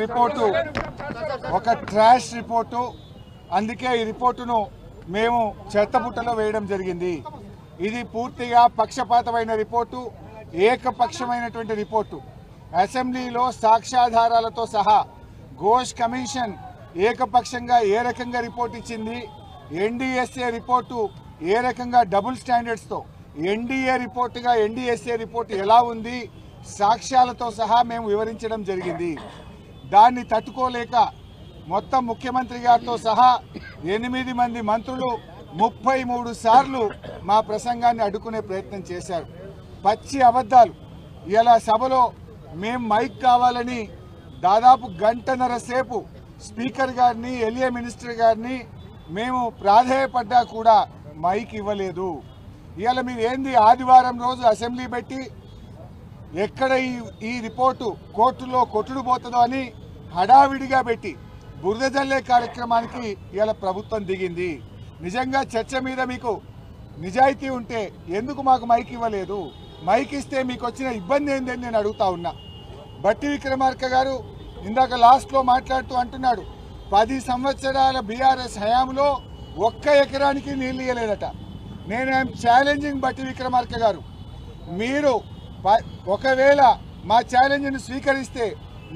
Report ఒక trash report. అందుకే ఈ రిపోర్టును మేము చెత్తబుట్టలో వేయడం జరిగింది. ఇది పూర్తిగా పక్షపాతమైన రిపోర్టు, ఏకపక్షమైనటువంటి రిపోర్టు. అసెంబ్లీలో సాక్ష్యాధారాలతో సహా ఘోష్ కమిషన్ ఏకపక్షంగా ఏ రకంగా రిపోర్ట్ ఇచ్చింది, ఎన్డీఎస్ఏ రిపోర్టు ఏ రకంగా డబుల్ స్టాండర్డ్స్తో ఎన్డీఏ రిపోర్టుగా ఎన్డీఎస్ఏ రిపోర్టు ఎలా ఉంది, సాక్ష్యాలతో సహా మేము వివరించడం జరిగింది. దాన్ని తట్టుకోలేక మొత్తం ముఖ్యమంత్రి గారితో సహా 8 మంది మంత్రులు 33 సార్లు మా ప్రసంగాన్ని అడ్డుకునే ప్రయత్నం చేశారు. పచ్చి అబద్ధాలు. ఇలా సభలో మేము మైక్ కావాలని దాదాపు గంటన్నర సేపు స్పీకర్ గారిని, ఎల్ఏ మినిస్టర్ గారిని మేము ప్రాధేయపడ్డా కూడా మైక్ ఇవ్వలేదు. ఇవాళ మీరు ఏంది ఆదివారం రోజు అసెంబ్లీ పెట్టి ఎక్కడ ఈ రిపోర్టు కోర్టులో కొట్టుడు పోతుందో అని హడావిడిగా పెట్టి బురద జల్లే కార్యక్రమానికి ఇవాళ ప్రభుత్వం దిగింది. నిజంగా చర్చ మీద మీకు నిజాయితీ ఉంటే ఎందుకు మాకు మైక్ ఇవ్వలేదు? మైక్ ఇస్తే మీకు వచ్చిన ఇబ్బంది ఏందని నేను అడుగుతా ఉన్నా. బట్టి విక్రమార్క గారు ఇందాక లాస్ట్లో మాట్లాడుతూ అంటున్నాడు 10 సంవత్సరాల బీఆర్ఎస్ హయాంలో 1 ఎకరానికి నీళ్ళు ఇవ్వలేదట. నేను ఛాలెంజింగ్ బట్టి విక్రమార్క గారు, మీరు ఒకవేళ మా ఛాలెంజ్ను స్వీకరిస్తే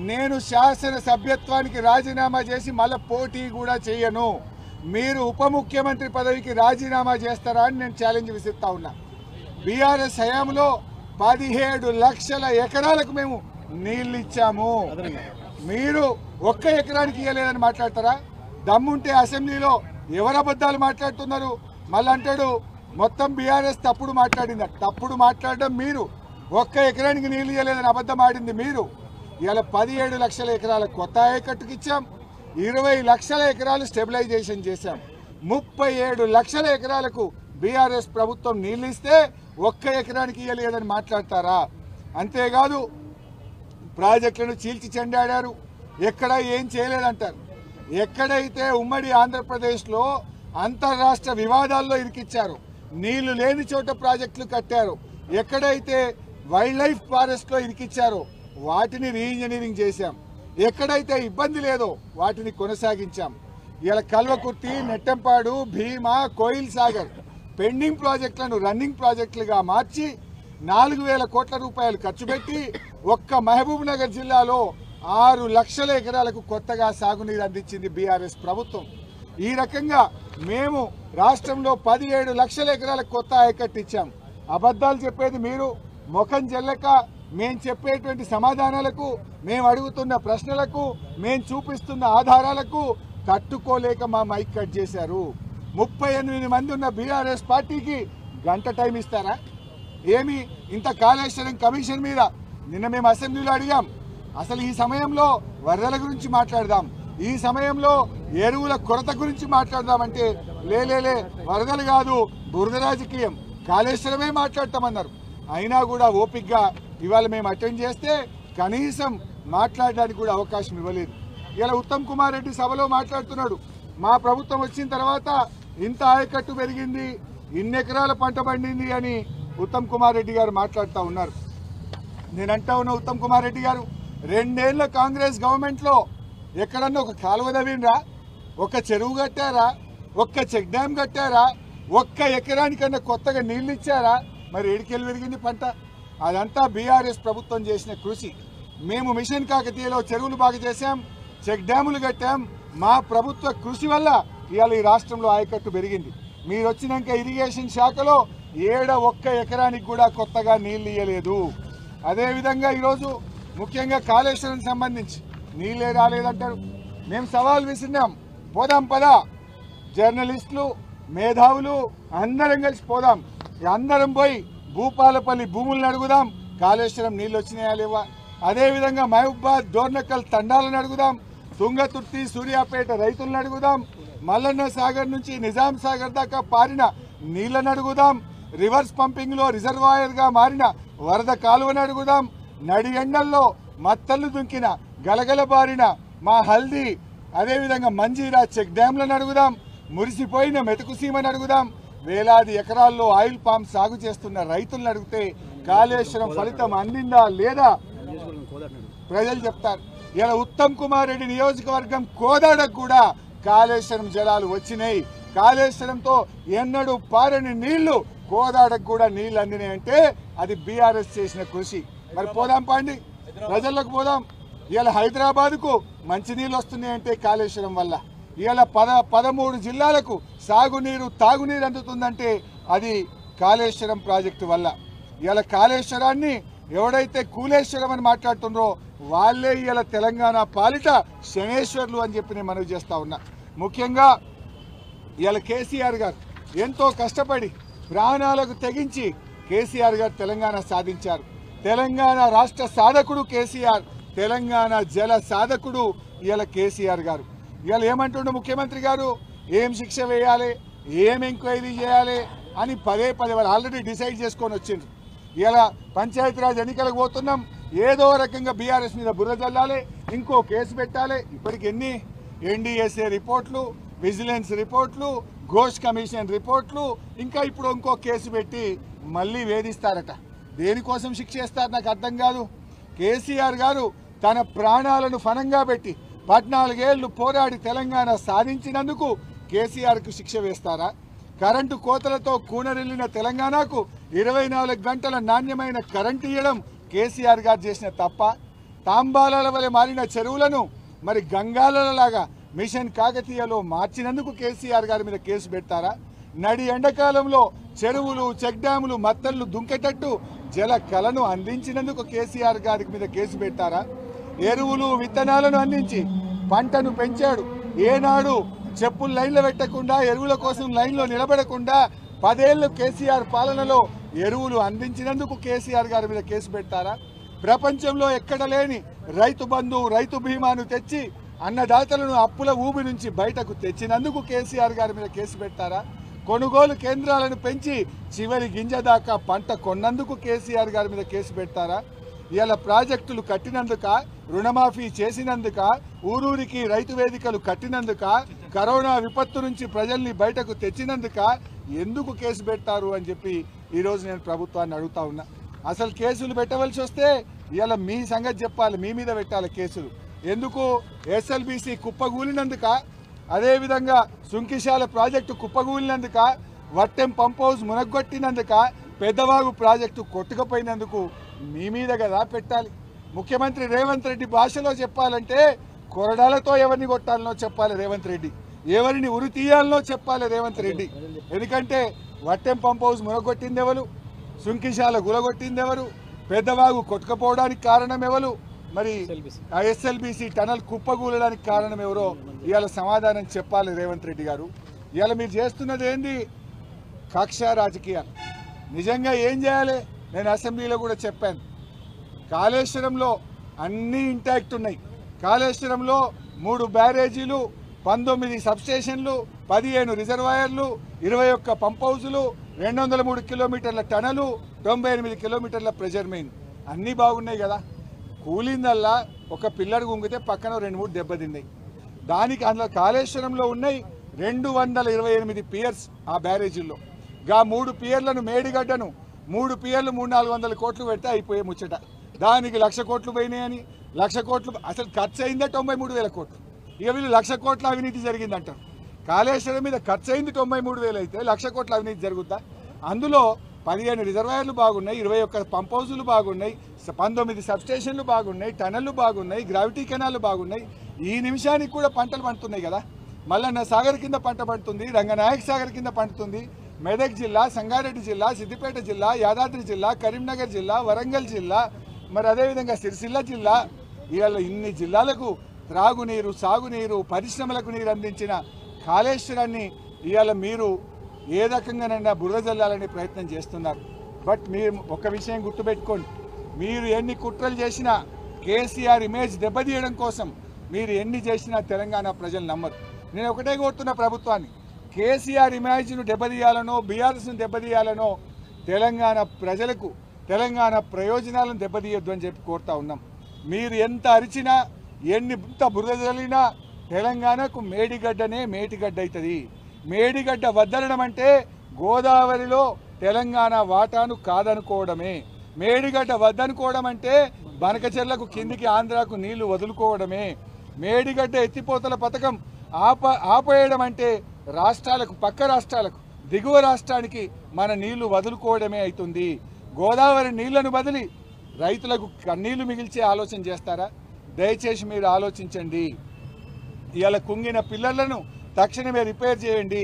నేను శాసన సభ్యత్వానికి రాజీనామా చేసి మళ్ళీ పోటీ కూడా చేయను. మీరు ఉప ముఖ్యమంత్రి పదవికి రాజీనామా చేస్తారా అని నేను ఛాలెంజ్ విసిస్తా ఉన్నా. బీఆర్ఎస్ హయాంలో 17 లక్షల ఎకరాలకు మేము నీళ్ళు ఇచ్చాము. మీరు 1 ఎకరానికి ఇవ్వలేదని మాట్లాడతారా? దమ్ముంటే అసెంబ్లీలో ఎవరు అబద్ధాలు మాట్లాడుతున్నారు? మళ్ళీ అంటాడు మొత్తం బీఆర్ఎస్ తప్పుడు మాట్లాడింది. తప్పుడు మాట్లాడడం మీరు. 1 ఎకరానికి నీళ్ళు ఇవ్వలేదని అబద్ధం ఆడింది మీరు. ఇలా 17 లక్షల ఎకరాల కొత్త ఆయకట్టుకు ఇచ్చాం, 20 లక్షల ఎకరాలు స్టెబిలైజేషన్ చేశాం, 37 లక్షల ఎకరాలకు బీఆర్ఎస్ ప్రభుత్వం నీళ్ళు ఇస్తే 1 ఎకరానికి ఇవ్వలేదని మాట్లాడతారా? అంతేకాదు ప్రాజెక్టులను చీల్చి చెండాడారు, ఎక్కడ ఏం చేయలేదంటారు. ఎక్కడైతే ఉమ్మడి ఆంధ్రప్రదేశ్లో అంతర్రాష్ట్ర వివాదాల్లో ఇరికిచ్చారు, నీళ్లు లేని చోట ప్రాజెక్టులు కట్టారు, ఎక్కడైతే వైల్డ్ లైఫ్ ఫారెస్ట్లో ఇరికిచ్చారో వాటిని రీఇంజనీరింగ్ చేశాం, ఎక్కడైతే ఇబ్బంది లేదో వాటిని కొనసాగించాం. ఇలా కల్వకుర్తి, నెట్టంపాడు, భీమా, కోయిల్ సాగర్ పెండింగ్ ప్రాజెక్టులను రన్నింగ్ ప్రాజెక్టులుగా మార్చి 4000 కోట్ల రూపాయలు ఖర్చు పెట్టి ఒక్క మహబూబ్ నగర్ జిల్లాలో 6 లక్షల ఎకరాలకు కొత్తగా సాగునీరు అందించింది బీఆర్ఎస్ ప్రభుత్వం. ఈ రకంగా మేము రాష్ట్రంలో 17 లక్షల ఎకరాలకు కొత్త ఆయకట్టు ఇచ్చాం. అబద్ధాలు చెప్పేది మీరు. ముఖం చెల్లక మేము చెప్పేటువంటి సమాధానాలకు, మేము అడుగుతున్న ప్రశ్నలకు, మేము చూపిస్తున్న ఆధారాలకు తట్టుకోలేక మా మైక్ కట్ చేశారు. 38 మంది ఉన్న బీఆర్ఎస్ పార్టీకి గంట టైం ఇస్తారా? ఏమి ఇంత కాళేశ్వరం కమిషన్ మీద నిన్న మేము అసెంబ్లీలో అడిగాం. అసలు ఈ సమయంలో వరదల గురించి మాట్లాడదాం, ఈ సమయంలో ఎరువుల కొరత గురించి మాట్లాడదామంటే లేలే వరదలు కాదు, బురద రాజకీయం, కాళేశ్వరమే మాట్లాడతామన్నారు. అయినా కూడా ఓపికగా ఇవాళ మేము అటెండ్ చేస్తే కనీసం మాట్లాడడానికి కూడా అవకాశం ఇవ్వలేదు. ఇలా ఉత్తమ్ కుమార్ రెడ్డి సభలో మాట్లాడుతున్నాడు, మా ప్రభుత్వం వచ్చిన తర్వాత ఇంత ఆయకట్టు పెరిగింది, ఇన్ని ఎకరాల పంట పండింది అని ఉత్తమ్ కుమార్ రెడ్డి గారు మాట్లాడుతూ ఉన్నారు. నేను అంటా ఉన్నా, ఉత్తమ్ కుమార్ రెడ్డి గారు 2 ఏళ్ల కాంగ్రెస్ గవర్నమెంట్లో ఎక్కడన్నా ఒక కాలువ తవ్విండ్రా, ఒక చెరువు కట్టారా, ఒక్క చెక్ డ్యామ్ కట్టారా, 1 ఎకరానికన్నా కొత్తగా నీళ్ళు ఇచ్చారా? మరి ఏడికెళ్ళి పెరిగింది పంట? అదంతా బీఆర్ఎస్ ప్రభుత్వం చేసిన కృషి. మేము మిషన్ కాకతీయలో చెరువులు బాగా చేశాం, చెక్ డ్యాములు కట్టాం. మా ప్రభుత్వ కృషి వల్ల ఇవాళ ఈ రాష్ట్రంలో ఆయకట్టు పెరిగింది. మీరు వచ్చినాక ఇరిగేషన్ శాఖలో 1 ఎకరానికి కూడా కొత్తగా నీళ్లు ఇవ్వలేదు. అదేవిధంగా ఈరోజు ముఖ్యంగా కాళేశ్వరం సంబంధించి నీళ్ళే రాలేదంటారు. మేము సవాల్ విసిరినాం, పోదాం పదా, జర్నలిస్టులు, మేధావులు అందరం కలిసి పోదాం, అందరం పోయి భూపాలపల్లి భూములను అడుగుదాం, కాళేశ్వరం నీళ్ళు వచ్చినాయా లేవా. అదేవిధంగా మహబూబాద్, డోర్నకల్ తండాలను అడుగుదాం, తుంగతుర్తి, సూర్యాపేట రైతులను అడుగుదాం, మల్లన్న సాగర్ నుంచి నిజాం సాగర్ దాకా పారిన నీళ్లను అడుగుదాం, రివర్స్ పంపింగ్లో రిజర్వాయర్గా మారిన వరద కాలువను అడుగుదాం, నడి ఎండల్లో మత్తళ్లు దుంకిన గలగల బారిన మా హల్దీ, అదేవిధంగా మంజీరా చెక్ డ్యాంలను అడుగుదాం, మురిసిపోయిన మెతుకు సీమను అడుగుదాం, వేలాది ఎకరాల్లో ఆయిల్ పామ్ సాగు చేస్తున్న రైతులను అడిగితే కాళేశ్వరం ఫలితం అందిందా లేదా ప్రజలు చెప్తారు. ఇలా ఉత్తమ్ కుమార్ రెడ్డి నియోజకవర్గం కోదాడకు కూడా కాళేశ్వరం జలాలు వచ్చినాయి. కాళేశ్వరంతో ఎన్నడూ పారని నీళ్లు కోదాడకు కూడా నీళ్లు అందినాయి అంటే అది బీఆర్ఎస్ చేసిన కృషి. మరి పోదాం పండి, ప్రజలకు పోదాం. ఇలా హైదరాబాద్కు మంచినీళ్ళు వస్తున్నాయంటే కాళేశ్వరం వల్ల. ఇలా 13 జిల్లాలకు సాగునీరు తాగునీరు అందుతుందంటే అది కాళేశ్వరం ప్రాజెక్టు వల్ల. ఇలా కాళేశ్వరాన్ని ఎవడైతే కూలేశ్వరం అని మాట్లాడుతున్నారో వాళ్ళే ఇలా తెలంగాణ పాలిట శనేశ్వర్లు అని చెప్పి నేను మనవి చేస్తా ఉన్నా. ముఖ్యంగా ఇలా కేసీఆర్ గారు ఎంతో కష్టపడి ప్రాణాలకు తెగించి కేసీఆర్ గారు తెలంగాణ సాధించారు. తెలంగాణ రాష్ట్ర సాధకుడు కేసీఆర్, తెలంగాణ జల సాధకుడు ఇలా కేసీఆర్ గారు. ఇవాళ ఏమంటుండే ముఖ్యమంత్రి గారు, ఏం శిక్ష వేయాలి, ఏం ఎంక్వైరీ చేయాలి అని పదే వాళ్ళు ఆల్రెడీ డిసైడ్ చేసుకొని వచ్చిండ్రు. ఇలా పంచాయతీరాజ్ ఎన్నికలకు పోతున్నాం, ఏదో రకంగా బీఆర్ఎస్ మీద బుర్ర జల్లాలి, ఇంకో కేసు పెట్టాలి. ఇప్పటికి ఎన్ని ఎన్డీఎస్ఏ రిపోర్ట్లు, విజిలెన్స్ రిపోర్ట్లు, ఘోష్ కమిషన్ రిపోర్ట్లు, ఇంకా ఇప్పుడు ఇంకో కేసు పెట్టి మళ్ళీ వేధిస్తారట. దేనికోసం శిక్ష చేస్తారు నాకు అర్థం కాదు. కేసీఆర్ గారు తన ప్రాణాలను ఫనంగా పెట్టి 14 ఏళ్లు పోరాడి తెలంగాణ సాధించినందుకు కేసీఆర్కు శిక్ష వేస్తారా? కరెంటు కోతలతో కూనరిల్లిన తెలంగాణకు 24 గంటల నాణ్యమైన కరెంటు ఇవ్వడం కేసీఆర్ గారు చేసిన తప్ప? తాంబాలాల వలె మారిన చెరువులను మరి గంగాలలాగా మిషన్ కాకతీయలో మార్చినందుకు కేసీఆర్ గారి మీద కేసు పెడతారా? నడి ఎండాకాలంలో చెరువులు, చెక్ డ్యాములు, మత్తళ్లు దుంకేటట్టు జల కళను అందించినందుకు కేసీఆర్ గారి మీద కేసు పెడతారా? ఎరువులు, విత్తనాలను అందించి పంటను పెంచాడు. ఏనాడు చెప్పులు లైన్లో పెట్టకుండా, ఎరువుల కోసం లైన్లో నిలబడకుండా 10 ఏళ్లు కేసీఆర్ పాలనలో ఎరువులు అందించినందుకు కేసీఆర్ గారి మీద కేసు పెడతారా? ప్రపంచంలో ఎక్కడ లేని రైతు బంధు, రైతు బీమాను తెచ్చి అన్నదాతలను అప్పుల ఊబి నుంచి బయటకు తెచ్చినందుకు కేసీఆర్ గారి మీద కేసు పెడతారా? కొనుగోలు కేంద్రాలను పెంచి చివరి గింజ దాకా పంట కొన్నందుకు కేసీఆర్ గారి మీద కేసు పెడతారా? ఇలా ప్రాజెక్టులు కట్టినందుక, రుణమాఫీ చేసినందుక, ఊరూరికి రైతు వేదికలు కట్టినందుక, కరోనా విపత్తు నుంచి ప్రజల్ని బయటకు తెచ్చినందుక ఎందుకు కేసు పెడతారు అని చెప్పి ఈరోజు నేను ప్రభుత్వాన్ని అడుగుతా ఉన్నా. అసలు కేసులు పెట్టవలసి వస్తే ఇలా మీ సంగతి చెప్పాలి, మీ మీద పెట్టాలి కేసులు. ఎందుకు? ఎస్ఎల్బీసీ కుప్పగూలినందుక, అదేవిధంగా సుంకిశాల ప్రాజెక్టు కుప్పగూలినందుక, వట్టెం పంప్ హౌస్ మునగొట్టినందుక, పెద్దవాగు ప్రాజెక్టు కొట్టుకుపోయినందుకు మీ మీద కదా పెట్టాలి. ముఖ్యమంత్రి రేవంత్ రెడ్డి భాషలో చెప్పాలంటే కొరడాలతో ఎవరిని కొట్టాలనో చెప్పాలి రేవంత్ రెడ్డి, ఎవరిని ఉరి తీయాలనో చెప్పాలి రేవంత్ రెడ్డి. ఎందుకంటే వట్టెం పంప్ హౌస్ మునగొట్టింది ఎవరు, సుంకిశాల గులగొట్టింది ఎవరు, పెద్దవాగు కొట్టుకుపోవడానికి కారణం ఎవరు, మరి ఎస్ఎల్బీసీ టనల్ కుప్పగూలడానికి కారణం ఎవరో ఇవాళ సమాధానం చెప్పాలి రేవంత్ రెడ్డి గారు. ఇవాళ మీరు చేస్తున్నది ఏంది? కక్ష రాజకీయాలు. నిజంగా ఏం చేయాలి? నేను అసెంబ్లీలో కూడా చెప్పాను, కాళేశ్వరంలో అన్నీ ఇంటాక్ట్ ఉన్నాయి. కాళేశ్వరంలో 3 బ్యారేజీలు, 19 సబ్స్టేషన్లు, 15 రిజర్వాయర్లు, 21 పంప్ హౌజులు, 203 కిలోమీటర్ల టనలు, 98 కిలోమీటర్ల ప్రెజర్ మెయిన్, అన్నీ బాగున్నాయి కదా. కూలిందల్లా ఒక పిల్లర్ గుంగితే పక్కన 2-3 దెబ్బతిన్నాయి. దానికి అందులో కాళేశ్వరంలో ఉన్నాయి 228 పియర్స్ ఆ బ్యారేజీల్లో. గా 3 పియర్లను, మేడిగడ్డను 3 పియర్లు 300-400 కోట్లు పెడితే అయిపోయే ముచ్చట. దానికి 1,00,000 కోట్లు పోయినాయని, 1,00,000 కోట్లు అసలు ఖర్చు అయిందే 93,000 కోట్లు. ఇక వీళ్ళు 1,00,000 కోట్ల అవినీతి జరిగిందంటారు. కాళేశ్వరం మీద ఖర్చు అయింది 93,000 అయితే 1,00,000 కోట్ల అవినీతి జరుగుద్దా? అందులో 15 రిజర్వాయర్లు బాగున్నాయి, 21 పంప్ హౌజులు బాగున్నాయి, 19 సబ్స్టేషన్లు బాగున్నాయి, టనళ్లు బాగున్నాయి, గ్రావిటీ కెనాలు బాగున్నాయి. ఈ నిమిషానికి కూడా పంటలు పండుతున్నాయి కదా. మల్లన్న సాగర్ కింద పంట పండుతుంది, రంగనాయక సాగర్ కింద పండుతుంది. మెదక్ జిల్లా, సంగారెడ్డి జిల్లా, సిద్దిపేట జిల్లా, యాదాద్రి జిల్లా, కరీంనగర్ జిల్లా, వరంగల్ జిల్లా, మరి అదేవిధంగా సిరిసిల్ల జిల్లా, ఇవాళ ఇన్ని జిల్లాలకు త్రాగునీరు, సాగునీరు, పరిశ్రమలకు నీరు అందించిన కాళేశ్వరాన్ని ఇవాళ మీరు ఏ రకంగానైనా బురద జల్లాలనే ప్రయత్నం చేస్తున్నారు. బట్ మీరు ఒక విషయం గుర్తుపెట్టుకోండి, మీరు ఎన్ని కుట్రలు చేసినా, కేసీఆర్ ఇమేజ్ దెబ్బతీయడం కోసం మీరు ఎన్ని చేసినా తెలంగాణ ప్రజలు నమ్మరు. నేను ఒకటే కోరుతున్న ప్రభుత్వాన్ని, కేసీఆర్ ఇమేజ్ను దెబ్బతీయాలనో, బీఆర్ఎస్ను దెబ్బతీయాలనో తెలంగాణ ప్రజలకు, తెలంగాణ ప్రయోజనాలను దెబ్బతీయొద్దు అని చెప్పి కోరుతా ఉన్నాం. మీరు ఎంత అరిచినా, ఎంత బురద జల్లినా తెలంగాణకు మేడిగడ్డనే మేటిగడ్డ అవుతుంది. మేడిగడ్డ వద్దలడం అంటే గోదావరిలో తెలంగాణ వాటాను కాదనుకోవడమే. మేడిగడ్డ వద్దనుకోవడం అంటే బనకచెర్లకు కిందికి ఆంధ్రాకు నీళ్లు వదులుకోవడమే. మేడిగడ్డ ఎత్తిపోతల పథకం ఆపేయడం అంటే రాష్ట్రాలకు, పక్క రాష్ట్రాలకు, దిగువ రాష్ట్రానికి మన నీళ్లు వదులుకోవడమే అవుతుంది. గోదావరి నీళ్లను బదిలి రైతులకు కన్నీళ్లు మిగిల్చే ఆలోచన చేస్తారా? దయచేసి మీరు ఆలోచించండి. ఇవాళ కుంగిన పిల్లలను తక్షణమే రిపేర్ చేయండి.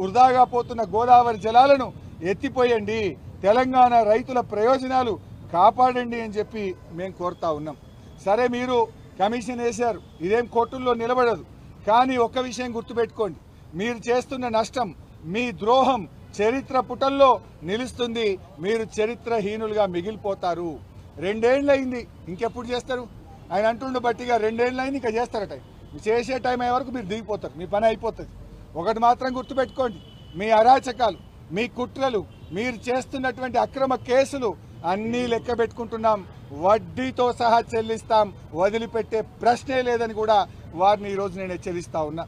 వృధాగా పోతున్న గోదావరి జలాలను ఎత్తిపోయండి. తెలంగాణ రైతుల ప్రయోజనాలు కాపాడండి అని చెప్పి మేము కోరుతా ఉన్నాం. సరే, మీరు కమిషన్ వేశారు, ఇదేం కోర్టుల్లో నిలబడదు. కానీ ఒక్క విషయం గుర్తుపెట్టుకోండి, మీరు చేస్తున్న నష్టం, మీ ద్రోహం చరిత్ర పుటల్లో నిలుస్తుంది. మీరు చరిత్రహీనులుగా మిగిలిపోతారు. 2 ఏళ్ళయింది, ఇంకెప్పుడు చేస్తారు? ఆయన అంటుండు బట్టిగా 2 ఏళ్ళైంది, ఇంకా చేస్తారట. చేసే టైం అయ్యే వరకు మీరు దిగిపోతారు, మీ పని అయిపోతుంది. ఒకటి మాత్రం గుర్తుపెట్టుకోండి, మీ అరాచకాలు, మీ కుట్రలు, మీరు చేస్తున్నటువంటి అక్రమ కేసులు అన్నీ లెక్క పెట్టుకుంటున్నాం. వడ్డీతో సహా చెల్లిస్తాం, వదిలిపెట్టే ప్రశ్నే లేదని కూడా వారిని ఈరోజు నేను హెచ్చరిస్తా ఉన్నా.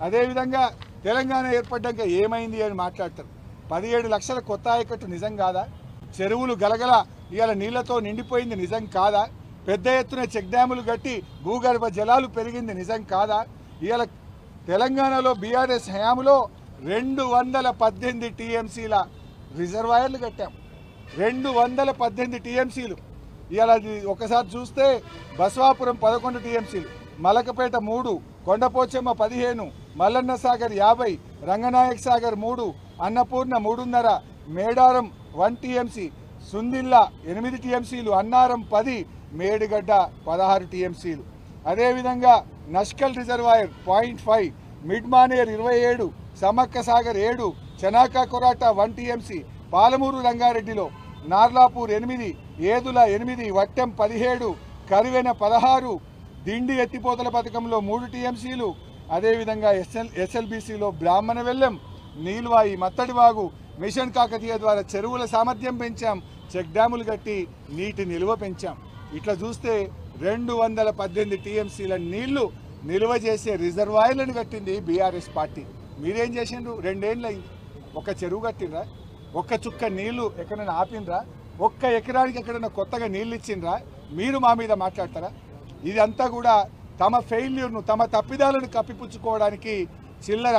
అదేవిధంగా తెలంగాణ ఏర్పడ్డాక ఏమైంది అని మాట్లాడతారు. 17 లక్షల కొత్త ఆయకట్టు నిజం కాదా? చెరువులు గలగల ఇవాళ నీళ్లతో నిండిపోయింది నిజం కాదా? పెద్ద ఎత్తున చెక్ డ్యాములు కట్టి భూగర్భ జలాలు పెరిగింది నిజం కాదా? ఇవాళ తెలంగాణలో బీఆర్ఎస్ హయాంలో 218 టీఎంసీల రిజర్వాయర్లు కట్టాం. 218 టీఎంసీలు. ఇవాళ ఒకసారి చూస్తే బసవాపురం 11 టీఎంసీలు, మలకపేట 3, కొండపోచమ్మ 15, మల్లన్న సాగర్ 50, రంగనాయక్ సాగర్ 3, అన్నపూర్ణ 3.5, మేడారం 1 టీఎంసీ, సుందిల్లా 8 టీఎంసీలు, అన్నారం 10, మేడిగడ్డ 16 టీఎంసీలు. అదేవిధంగా Nashkal reservoir 0.5, mid Maner 27, Sammakka Sagar 7, Chanaka Korata 1 TMC, Palamuru రంగారెడ్డిలో నార్లాపూర్ 8, ఏదుల 8, వట్టెం 17, కరివెన 16, దిండి ఎత్తిపోతల పథకంలో 3 టీఎంసీలు. అదేవిధంగా ఎస్ఎల్బీసీలో బ్రాహ్మణ వెల్లం, నీల్వాయి, మత్తడివాగు, మిషన్ కాకతీయ ద్వారా చెరువుల సామర్థ్యం పెంచాం, చెక్ డ్యాములు కట్టి నీటి నిల్వ పెంచాం. ఇట్లా చూస్తే 218 టీఎంసీల నీళ్లు నిల్వ చేసే రిజర్వాయర్లను కట్టింది బీఆర్ఎస్ పార్టీ. మీరేం చేసిండ్రు? 2 ఏళ్ళు అయింది. ఒక్క చెరువు కట్టిండ్రా? ఒక్క చుక్క నీళ్లు ఎక్కడైనా ఆపిండ్రా? ఒక్క ఎకరానికి ఎక్కడైనా కొత్తగా నీళ్ళు ఇచ్చిండ్రా? మీరు మా మీద మాట్లాడతారా? ఇదంతా కూడా తమ ఫెయిల్యూర్ను, తమ తప్పిదాలను కప్పిపుచ్చుకోవడానికి చిల్లర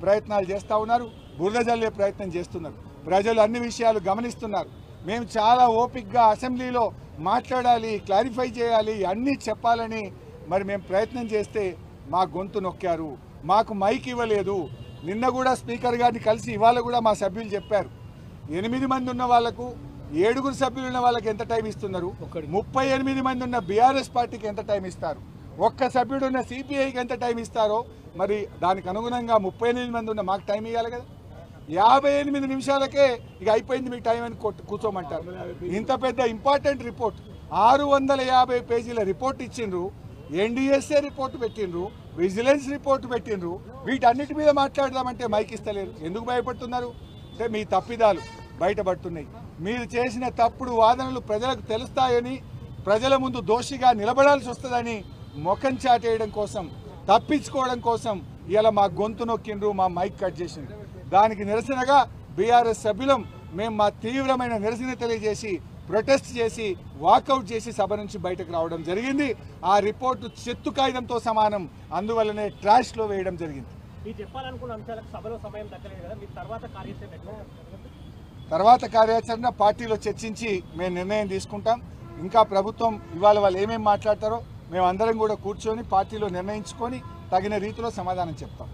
ప్రయత్నాలు చేస్తూ ఉన్నారు, బురద జల్లే ప్రయత్నం చేస్తున్నారు. ప్రజలు అన్ని విషయాలు గమనిస్తున్నారు. మేము చాలా ఓపికగా అసెంబ్లీలో మాట్లాడాలి, క్లారిఫై చేయాలి, అన్నీ చెప్పాలని మరి మేము ప్రయత్నం చేస్తే మా గొంతు నొక్కారు, మాకు మైక్ ఇవ్వలేదు. నిన్న కూడా స్పీకర్ గారిని కలిసి ఇవాళ కూడా మా సభ్యులు చెప్పారు, 8 మంది ఉన్న వాళ్లకు 7 సభ్యులు ఉన్న వాళ్ళకి ఎంత టైం ఇస్తున్నారు, 38 మంది ఉన్న బీఆర్ఎస్ పార్టీకి ఎంత టైం ఇస్తారు, ఒక్క సభ్యుడు ఉన్న సిపిఐకి ఎంత టైం ఇస్తారో మరి దానికి అనుగుణంగా 38 మంది ఉన్న మాకు టైం ఇవ్వాలి కదా. 58 నిమిషాలకే ఇక అయిపోయింది మీ టైం అని కూర్చోమంటారు. ఇంత పెద్ద ఇంపార్టెంట్ రిపోర్ట్, 650 పేజీల రిపోర్ట్ ఇచ్చిండ్రు, ఎన్డీఎస్ఏ రిపోర్టు పెట్టిండ్రు, విజిలెన్స్ రిపోర్టు పెట్టిండ్రు. వీటన్నిటి మీద మాట్లాడదామంటే మైక్ ఇస్తలేరు. ఎందుకు భయపడుతున్నారు అంటే మీ తప్పిదాలు బయటపడుతున్నాయి. మీరు చేసిన తప్పుడు వాదనలు ప్రజలకు తెలుస్తాయని, ప్రజల ముందు దోషిగా నిలబడాల్సి వస్తుందని ముఖం చాటేయడం కోసం, తప్పించుకోవడం కోసం ఇలా మా గొంతు నొక్కిండ్రు, మా మైక్ కట్ చేసిండ్రు. దానికి నిరసనగా బీఆర్ఎస్ సభ్యులం మేము మా తీవ్రమైన నిరసన తెలియజేసి, ప్రొటెస్ట్ చేసి, వాకౌట్ చేసి సభ నుంచి బయటకు రావడం జరిగింది. ఆ రిపోర్టు చెత్తు కాగితంతో సమానం, అందువల్లనే ట్రాష్లో వేయడం జరిగింది. తర్వాత కార్యాచరణ పార్టీలో చర్చించి మేము నిర్ణయం తీసుకుంటాం. ఇంకా ప్రభుత్వం ఇవాళ వాళ్ళు ఏమేమి మాట్లాడతారో మేము అందరం కూడా కూర్చొని పార్టీలో నిర్ణయించుకొని తగిన రీతిలో సమాధానం చెప్తాం.